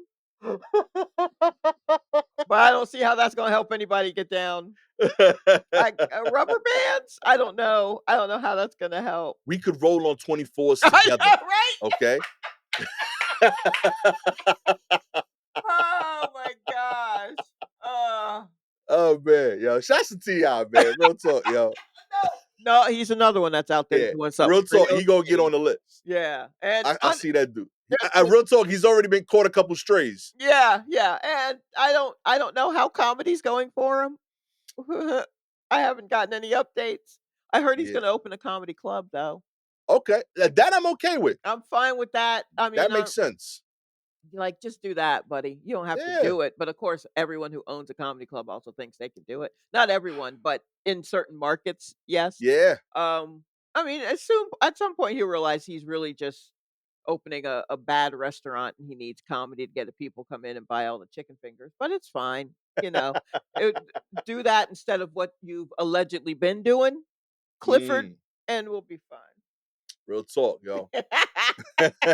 But I don't see how that's gonna help anybody get down. Rubber bands? I don't know how that's gonna help. we could roll on 24s I together. know, right? Okay. Oh my gosh. Oh man, yo, shouts to Ti, man. Real talk, yo. No, he's another one that's out there Yeah, doing something real talk. real He gonna get shady. on the list. Yeah, and I see that dude. there's been Real talk. He's already been caught a couple strays. yeah, yeah, and I don't know how comedy's going for him. I haven't gotten any updates. I heard he's Yeah. gonna open a comedy club, though. Okay. That I'm okay with. I'm fine with that. I That mean, makes sense. like, just do that, buddy. You don't have to Yeah. do it, but, of course, everyone who owns a comedy club also thinks they can do it. Not everyone, but in certain markets, yes. Yeah. Um, I mean, assume at some point, he'll realize he's really just opening a bad restaurant, and he needs comedy to get the people come in and buy all the chicken fingers, but it's fine, you know? It do that instead of what you've allegedly been doing, Clifford, Mm, and we'll be fine. real talk, yo. Everything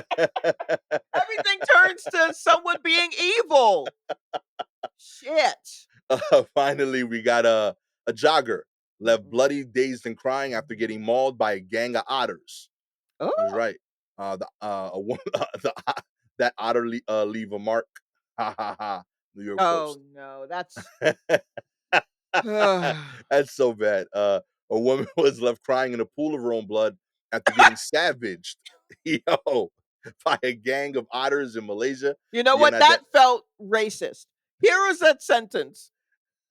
turns to someone being evil. Shit. Finally, we got a jogger left Mhm. bloody, dazed, and crying after getting mauled by a gang of otters. That's Oh. right. The a one that otter leave a mark. Ha ha ha. New York Oh, Post. no, that's That's so bad. A woman was left crying in a pool of her own blood after getting savaged, yo, by a gang of otters in Malaysia. You know Yeah, what? not That that. felt racist. Here is that sentence.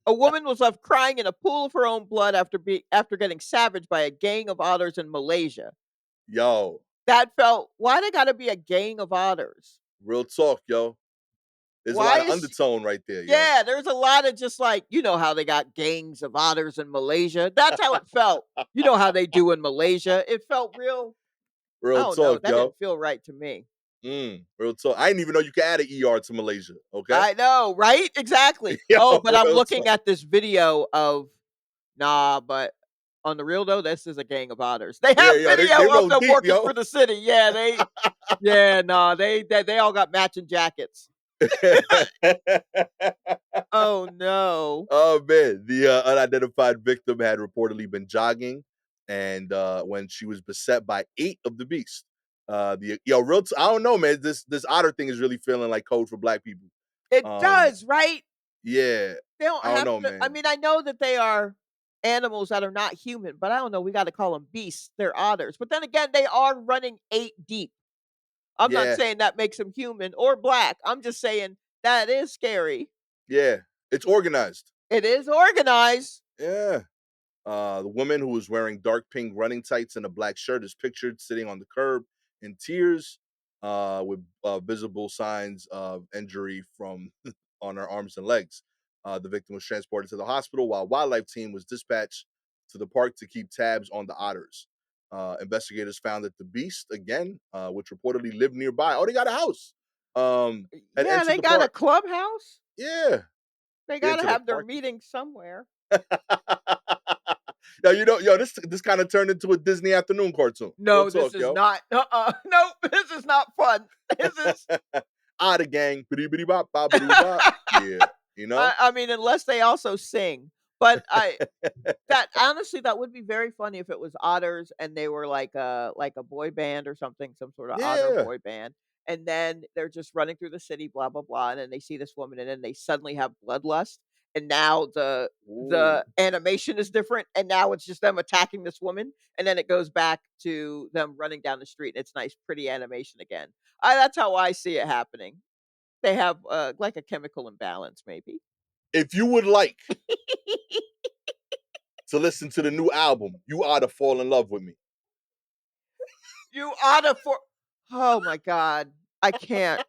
A woman was left crying in a pool of her own blood after getting savaged by a gang of otters in Malaysia. Yo, That felt why they gotta be a gang of otters? real talk, yo. There's a Why lot of is undertone right there, yo. yeah, there's a lot of just like, you know how they got gangs of otters in Malaysia? That's how it felt. You know how they do in Malaysia? It felt real I Real don't know, talk, that yo. didn't feel right to me. Real talk. I didn't even know you could add an ER to Malaysia. Okay, I know, right? Exactly. yo, Oh, but I'm real looking talk. at this video of nah, but on the real though, this is a gang of otters. They Yeah, have yo, they video of roll them deep, working yo. for the city. Yeah, they yeah, nah, they all got matching jackets. Oh no. Oh man, the unidentified victim had reportedly been jogging, and when she was beset by 8 of the beasts. The yo, I don't know, man. This otter thing is really feeling like code for black people. It Um, does, right? yeah, They don't I don't have know, to I man. mean, I know that they are animals that are not human, but I don't know, we gotta call them beasts. They're otters. But then again, they are running 8 deep. I'm not Yeah, saying that makes them human or black. I'm just saying that is scary. yeah, it's organized. It is organized. Yeah. The woman who was wearing dark pink running tights and a black shirt is pictured sitting on the curb in tears, with visible signs of injury from on her arms and legs. The victim was transported to the hospital while a wildlife team was dispatched to the park to keep tabs on the otters. Investigators found that the beast, again, which reportedly lived nearby, oh, they got a house, had Yeah, entered they the got a park. clubhouse. Yeah, They they gotta entered a have their park. meeting somewhere. Yo, yo, this kind of turned into a Disney afternoon cartoon. Real No, this talk, is yo. not nope, this is not fun. This is Ah, the gang, bitty bitty bop, bop, bitty bop. Yeah, you know. I mean, unless they also sing. But I that honestly, that would be very funny if it was otters and they were like a boy band or something, some sort of otter Yeah. boy band. And then they're just running through the city, blah blah blah, and then they see this woman, and then they suddenly have bloodlust, and now Ooh. the animation is different, and now it's just them attacking this woman, and then it goes back to them running down the street, and it's nice, pretty animation again. That's how I see it happening. They have like a chemical imbalance, maybe. If you would like to listen to the new album, you ought to fall in love with me. You oughta for oh my god. I can't.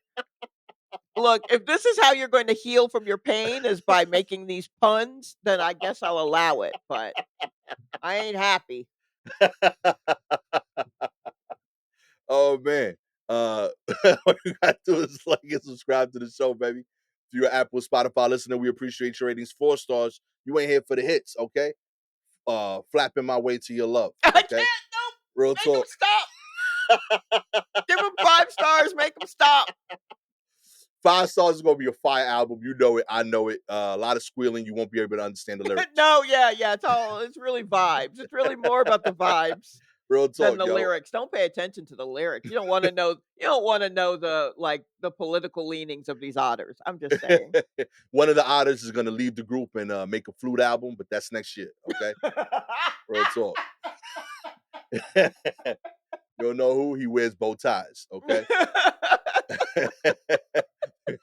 Look, if this is how you're going to heal from your pain is by making these puns, then I guess I'll allow it, but I ain't happy. Oh man. What you gotta do is like and subscribe to the show, baby. If you're an Apple Spotify listener, we appreciate your ratings 4 stars. You ain't here for the hits, okay? Flapping my way to your love, I can't, okay? nope. Real Make him talk. stop. Give him 5 stars, make him stop. 5 stars is gonna be a fire album. You know it, I know it. A lot of squealing, you won't be able to understand the lyrics. No, yeah, yeah, it's really vibes. It's really more about the vibes Real than talk, the yo. lyrics. Don't pay attention to the lyrics. You don't wanna know the, like, the political leanings of these otters. I'm just saying. One of the otters is gonna leave the group and make a flute album, but that's next year, okay? Real talk. You don't know who? He wears bow ties, okay?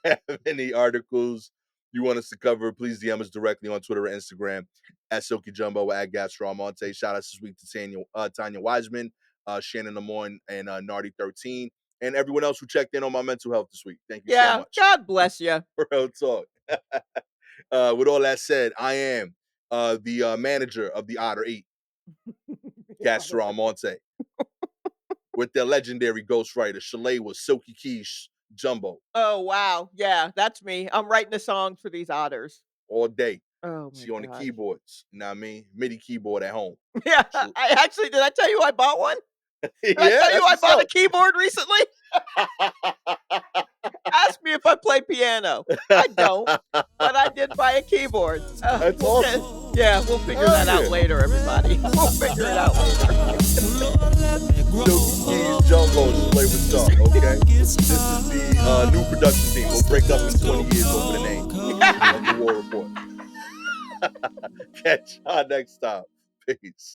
Have any articles you want us to cover, please DM us directly on Twitter or Instagram at Silky Jumbo, at Gastor Almonte. Shout out this week to Tanya Wiseman, Shannon Lemoyne, and Nardi13, and everyone else who checked in on my mental health this week. Thank you so Yeah, much. God bless you. Real talk. With all that said, I am the manager of the Otter 8, Gastor Almonte, with their legendary ghostwriter, Shalewa Silky Keys Jumbo, Oh, wow. Yeah, that's me. I'm writing the songs for these otters. all day. Oh my She on the gosh. keyboards. You know what I mean? MIDI keyboard at home. Yeah, I actually did I tell you I bought one? Did I Yeah, tell you that's I what's bought a up. keyboard recently? Ask me if I play piano. I don't, but I did buy a keyboard. That's awesome. Yeah, we'll figure Hell that out yeah. later, everybody. We'll figure it out later. Silky Keys Jumbo, Shalewa Sharpe, okay? This is the new production team. We'll break up in 20 years over the name of the War Report. Catch y'all next time. Peace.